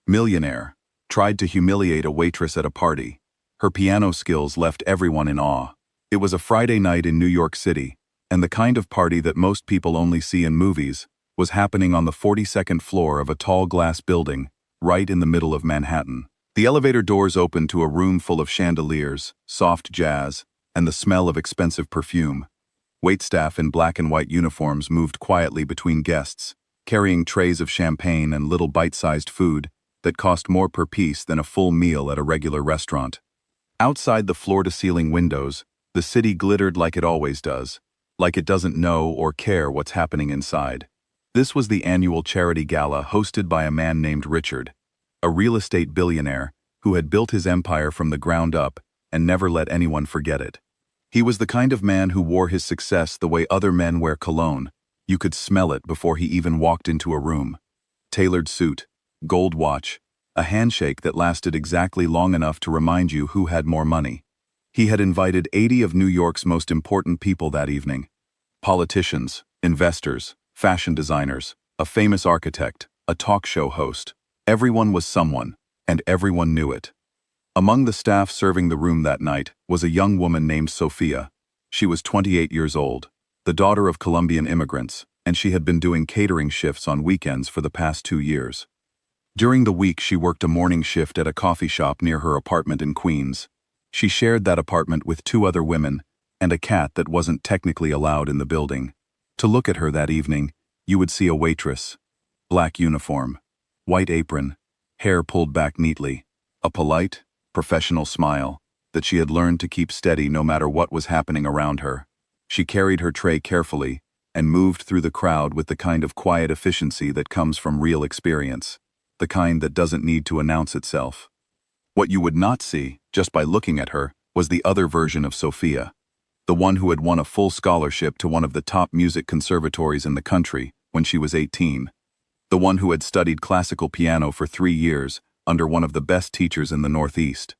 Millionaire tried to humiliate a waitress at a party. Her piano skills left everyone in awe. It was a Friday night in New York City, and the kind of party that most people only see in movies was happening on the 42nd floor of a tall glass building, right in the middle of Manhattan. The elevator doors opened to a room full of chandeliers, soft jazz, and the smell of expensive perfume. Waitstaff in black and white uniforms moved quietly between guests, carrying trays of champagne and little bite-sized food that cost more per piece than a full meal at a regular restaurant. Outside the floor-to-ceiling windows, the city glittered like it always does, like it doesn't know or care what's happening inside. This was the annual charity gala hosted by a man named Richard, a real estate billionaire who had built his empire from the ground up and never let anyone forget it. He was the kind of man who wore his success the way other men wear cologne. You could smell it before he even walked into a room. Tailored suit, gold watch, a handshake that lasted exactly long enough to remind you who had more money. He had invited 80 of New York's most important people that evening. Politicians, investors, fashion designers, a famous architect, a talk show host. Everyone was someone, and everyone knew it. Among the staff serving the room that night was a young woman named Sophia. She was 28 years old, the daughter of Colombian immigrants, and she had been doing catering shifts on weekends for the past 2 years. During the week, she worked a morning shift at a coffee shop near her apartment in Queens. She shared that apartment with 2 other women and a cat that wasn't technically allowed in the building. To look at her that evening, you would see a waitress. Black uniform, white apron, hair pulled back neatly, a polite, professional smile that she had learned to keep steady no matter what was happening around her. She carried her tray carefully and moved through the crowd with the kind of quiet efficiency that comes from real experience. The kind that doesn't need to announce itself. What you would not see, just by looking at her, was the other version of Sophia, the one who had won a full scholarship to one of the top music conservatories in the country when she was 18, the one who had studied classical piano for 3 years under one of the best teachers in the Northeast,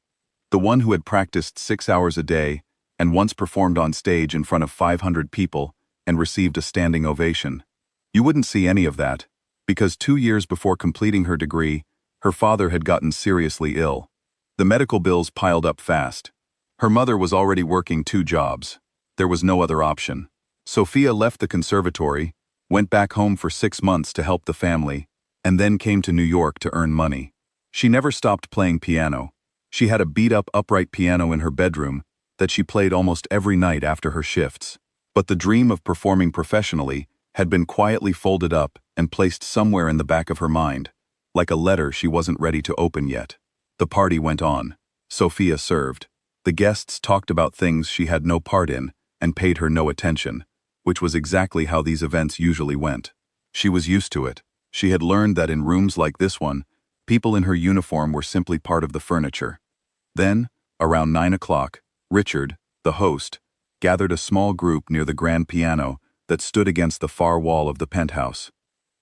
the one who had practiced 6 hours a day and once performed on stage in front of 500 people and received a standing ovation. You wouldn't see any of that, because 2 years before completing her degree, her father had gotten seriously ill. The medical bills piled up fast. Her mother was already working 2 jobs. There was no other option. Sophia left the conservatory, went back home for 6 months to help the family, and then came to New York to earn money. She never stopped playing piano. She had a beat-up upright piano in her bedroom that she played almost every night after her shifts. But the dream of performing professionally had been quietly folded up and placed somewhere in the back of her mind, like a letter she wasn't ready to open yet. The party went on. Sophia served. The guests talked about things she had no part in and paid her no attention, which was exactly how these events usually went. She was used to it. She had learned that in rooms like this one, people in her uniform were simply part of the furniture. Then, around 9 o'clock, Richard, the host, gathered a small group near the grand piano that stood against the far wall of the penthouse.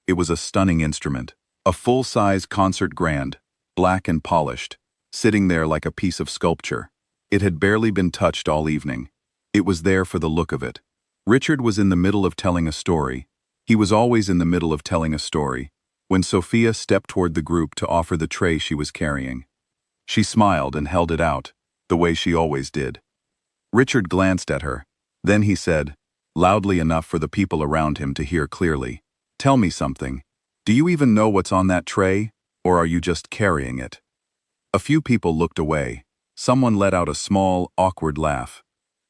It was a stunning instrument, a full-size concert grand, black and polished, sitting there like a piece of sculpture. It had barely been touched all evening. It was there for the look of it. Richard was in the middle of telling a story. He was always in the middle of telling a story, when Sophia stepped toward the group to offer the tray she was carrying. She smiled and held it out, the way she always did. Richard glanced at her. Then he said, loudly enough for the people around him to hear clearly, "Tell me something. Do you even know what's on that tray, or are you just carrying it?" A few people looked away. Someone let out a small, awkward laugh.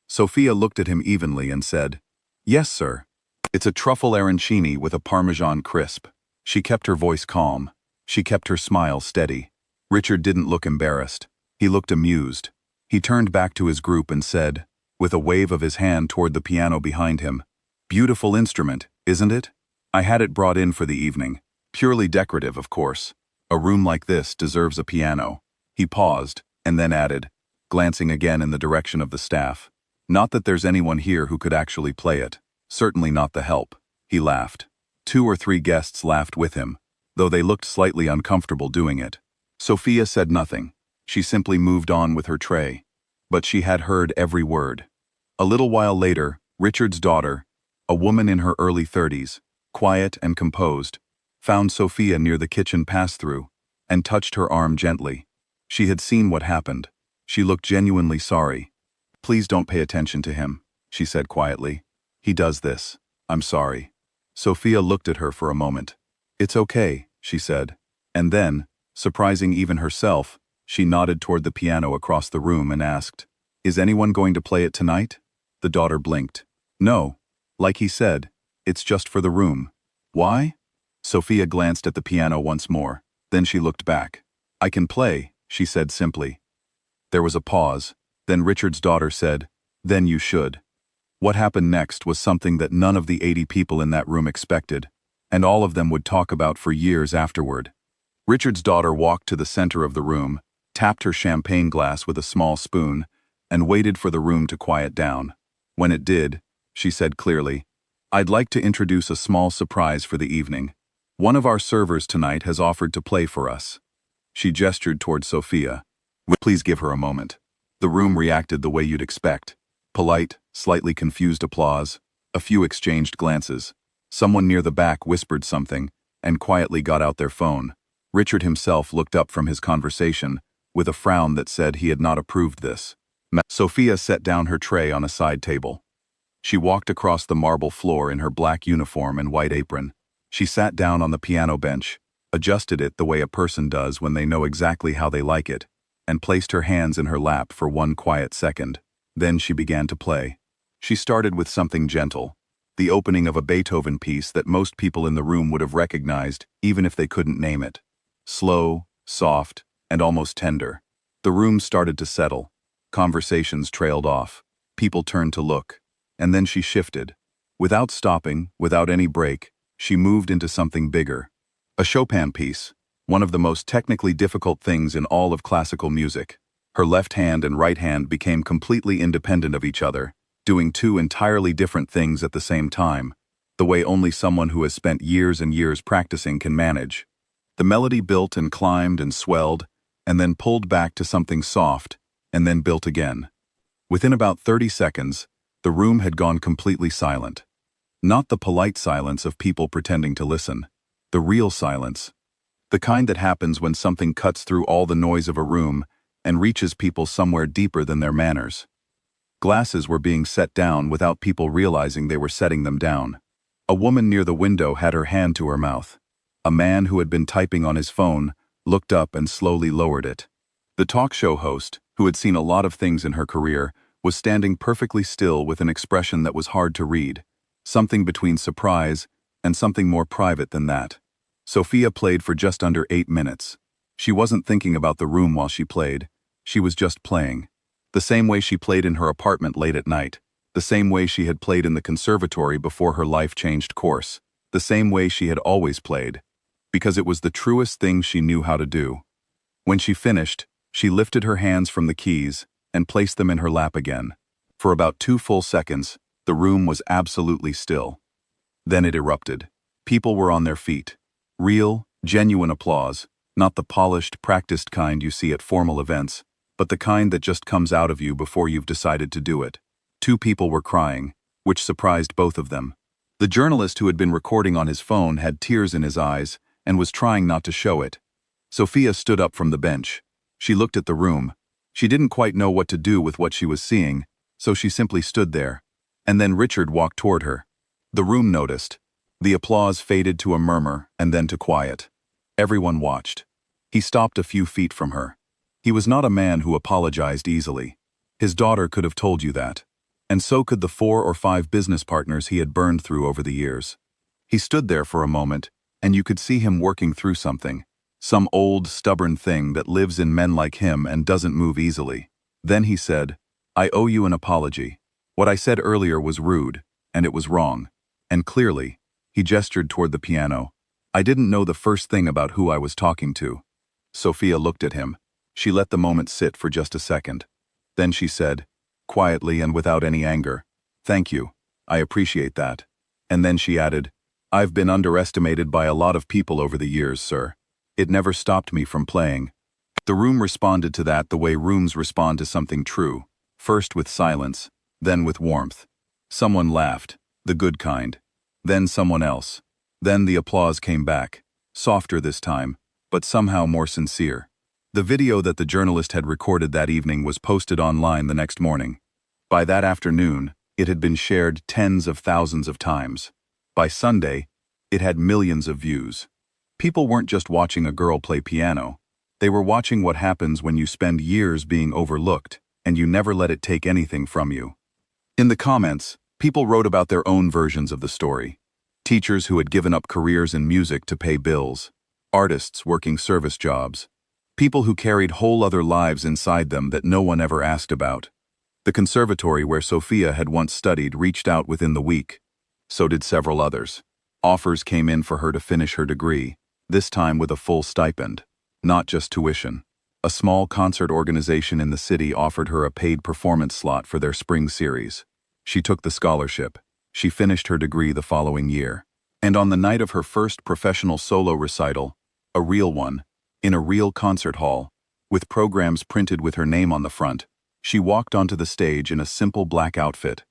Sophia looked at him evenly and said, "Yes, sir. It's a truffle arancini with a Parmesan crisp." She kept her voice calm. She kept her smile steady. Richard didn't look embarrassed. He looked amused. He turned back to his group and said, with a wave of his hand toward the piano behind him, "Beautiful instrument, isn't it? I had it brought in for the evening. Purely decorative, of course. A room like this deserves a piano." He paused, and then added, glancing again in the direction of the staff, "Not that there's anyone here who could actually play it. Certainly not the help." He laughed. 2 or 3 guests laughed with him, though they looked slightly uncomfortable doing it. Sophia said nothing. She simply moved on with her tray. But she had heard every word. A little while later, Richard's daughter, a woman in her early 30s, quiet and composed, found Sophia near the kitchen pass-through. and touched her arm gently. She had seen what happened. She looked genuinely sorry. "Please don't pay attention to him," she said quietly. "He does this. I'm sorry." Sophia looked at her for a moment. "It's okay," she said. And then, surprising even herself, she nodded toward the piano across the room and asked, "Is anyone going to play it tonight?" The daughter blinked. "No. Like he said, it's just for the room." "Why?" Sophia glanced at the piano once more. Then she looked back. "I can play," she said simply. There was a pause. Then Richard's daughter said, "Then you should." What happened next was something that none of the 80 people in that room expected, and all of them would talk about for years afterward. Richard's daughter walked to the center of the room, tapped her champagne glass with a small spoon, and waited for the room to quiet down. When it did, she said clearly, "I'd like to introduce a small surprise for the evening. One of our servers tonight has offered to play for us." She gestured toward Sophia. "Please give her a moment." The room reacted the way you'd expect. Polite, slightly confused applause, a few exchanged glances. Someone near the back whispered something, and quietly got out their phone. Richard himself looked up from his conversation, with a frown that said he had not approved this. Sophia set down her tray on a side table. She walked across the marble floor in her black uniform and white apron. She sat down on the piano bench, adjusted it the way a person does when they know exactly how they like it, and placed her hands in her lap for one quiet second. Then she began to play. She started with something gentle, the opening of a Beethoven piece that most people in the room would have recognized, even if they couldn't name it. Slow, soft, and almost tender. The room started to settle. Conversations trailed off. People turned to look. And then she shifted. Without stopping, without any break, she moved into something bigger. A Chopin piece, one of the most technically difficult things in all of classical music. Her left hand and right hand became completely independent of each other, doing two entirely different things at the same time, the way only someone who has spent years and years practicing can manage. The melody built and climbed and swelled, and then pulled back to something soft, and then built again. Within about 30 seconds, the room had gone completely silent. Not the polite silence of people pretending to listen. The real silence. The kind that happens when something cuts through all the noise of a room and reaches people somewhere deeper than their manners. Glasses were being set down without people realizing they were setting them down. A woman near the window had her hand to her mouth. A man who had been typing on his phone looked up and slowly lowered it. The talk show host, who had seen a lot of things in her career, was standing perfectly still with an expression that was hard to read, something between surprise and something more private than that. Sophia played for just under 8 minutes. She wasn't thinking about the room while she played. She was just playing. The same way she played in her apartment late at night. The same way she had played in the conservatory before her life changed course. The same way she had always played. Because it was the truest thing she knew how to do. When she finished, she lifted her hands from the keys and placed them in her lap again. For about 2 full seconds, the room was absolutely still. Then it erupted. People were on their feet. Real, genuine applause, not the polished, practiced kind you see at formal events, but the kind that just comes out of you before you've decided to do it. 2 people were crying, which surprised both of them. The journalist who had been recording on his phone had tears in his eyes and was trying not to show it. Sophia stood up from the bench. She looked at the room. She didn't quite know what to do with what she was seeing, so she simply stood there. And then Richard walked toward her. The room noticed. The applause faded to a murmur and then to quiet. Everyone watched. He stopped a few feet from her. He was not a man who apologized easily. His daughter could have told you that. And so could the 4 or 5 business partners he had burned through over the years. He stood there for a moment, and you could see him working through something. Some old, stubborn thing that lives in men like him and doesn't move easily. Then he said, "I owe you an apology. What I said earlier was rude, and it was wrong. And clearly," he gestured toward the piano, "I didn't know the first thing about who I was talking to." Sophia looked at him. She let the moment sit for just a second. Then she said, quietly and without any anger, "Thank you. I appreciate that." And then she added, "I've been underestimated by a lot of people over the years, sir. It never stopped me from playing." The room responded to that the way rooms respond to something true, first with silence, then with warmth. Someone laughed, the good kind. Then someone else. Then the applause came back, softer this time, but somehow more sincere. The video that the journalist had recorded that evening was posted online the next morning. By that afternoon, it had been shared tens of thousands of times. By Sunday, it had millions of views. People weren't just watching a girl play piano. They were watching what happens when you spend years being overlooked, and you never let it take anything from you. In the comments, people wrote about their own versions of the story. Teachers who had given up careers in music to pay bills. Artists working service jobs. People who carried whole other lives inside them that no one ever asked about. The conservatory where Sophia had once studied reached out within the week. So did several others. Offers came in for her to finish her degree, this time with a full stipend, not just tuition. A small concert organization in the city offered her a paid performance slot for their spring series. She took the scholarship. She finished her degree the following year. And on the night of her first professional solo recital, a real one, in a real concert hall, with programs printed with her name on the front, she walked onto the stage in a simple black outfit.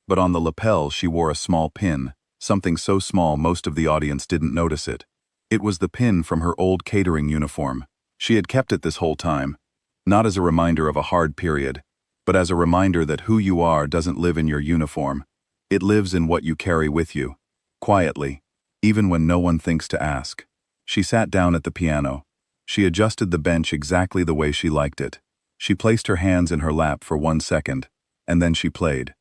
But on the lapel she wore a small pin, something so small most of the audience didn't notice it. It was the pin from her old catering uniform. She had kept it this whole time, not as a reminder of a hard period, but as a reminder that who you are doesn't live in your uniform. It lives in what you carry with you, quietly, even when no one thinks to ask. She sat down at the piano. She adjusted the bench exactly the way she liked it. She placed her hands in her lap for 1 second, and then she played.